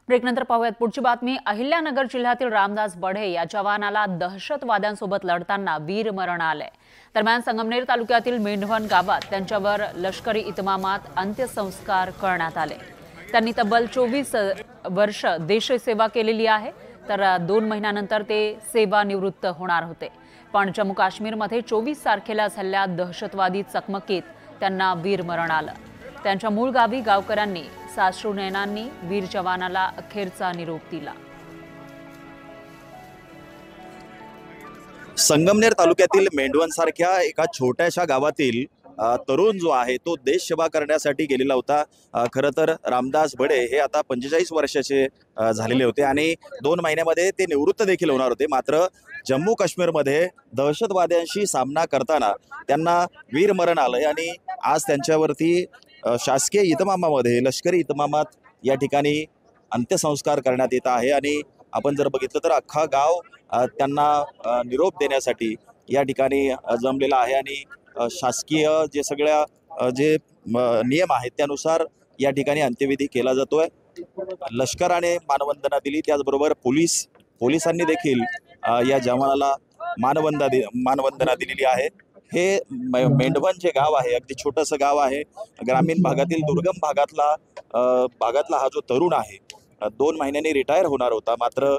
ब्रेकनंतर पाहूयात पुढची बातमी। अहिल्यानगर जिल्ह्यातील रामदास बढे या जवानाला दहशतवाद्यांसोबत लढताना वीरमरण आले। दरम्यान संगमनेर तालुक्यातील मेंढवण गावात त्यांच्यावर लष्करी इतमामात अंत्यसंस्कार करण्यात आले। त्यांनी तब्बल 24 वर्ष देशसेवा केलेली आहे, तर 2 महिन्यानंतर ते सेवानिवृत्त होणार होते। पण जम्मू काश्मीरमध्ये 24 तारखेला झालेल्या दहशतवादी चकमकीत त्यांना वीरमरण आलं। त्यांच्या मूळ गावी गावकऱ्यांनी साश्रुनयनांनी वीर जवानाला अखेरचा निरोप दिला। संगमनेर तालुक्यातील मेंढवण सारख्या एका छोट्याशा गावातील तरुण जो आहे तो देश सेवा करण्यासाठी गेलेला होता। खरं तर रामदास बढे हे आता 45 वर्षाचे झालेले होते आणि 2 महिन्यामध्ये ते निवृत्त देखील होणार होते। मात्र जम्मू काश्मीरमध्ये दहशतवाद्यांशी सामना करताना त्यांना वीरमरण आलंय आणि आज त्यांच्यावरती शासकीय इतमामामध्ये लष्करी इतमामात या ठिकाणी अंत्यसंस्कार करण्यात येत आहे। आणि आपण जर बघितलं तर अख्खा गाव त्यांना निरोप देण्यासाठी या ठिकाणी जमलेला आहे आणि शासकीय जे सगळ्या जे नियम आहेत त्यानुसार या ठिकाणी अंत्यविधी केला जातोय। लष्कराने मानवंदना दिली, त्याचबरोबर पोलिसांनी देखील या जवानाला मानवंदना दिलेली आहे। हे मेंढवण जे गाव आहे अगदी छोटंसं गाव आहे। ग्रामीण भागातील दुर्गम भागातला हा जो तरुण आहे 2 महिन्यांनी रिटायर होणार होता। मात्र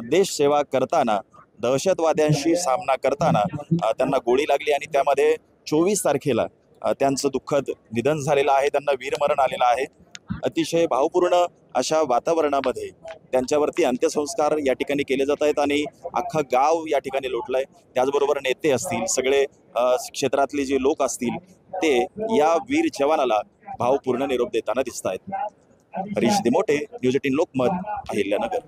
देश सेवा करताना दहशतवाद्यांशी सामना करताना त्यांना गोळी लागली आणि त्यामध्ये 24 तारखेला त्यांचं दुःखद निधन झालेलं आहे। त्यांना वीरमरण आलेलं आहे। अतिशय भावपूर्ण अशा वातावरणामध्ये त्यांच्यावरती अंत्यसंस्कार या ठिकाणी केले जात आहेत आणि अख्खा गाव या ठिकाणी लोटलंय। त्याचबरोबर नेते असतील, सगळे क्षेत्रातले जे लोक असतील ते या वीर जवानाला भावपूर्ण निरोप देताना दिसत आहेत। हरीश दिमोटे, न्यूज 18 लोकमत, अहिल्यानगर।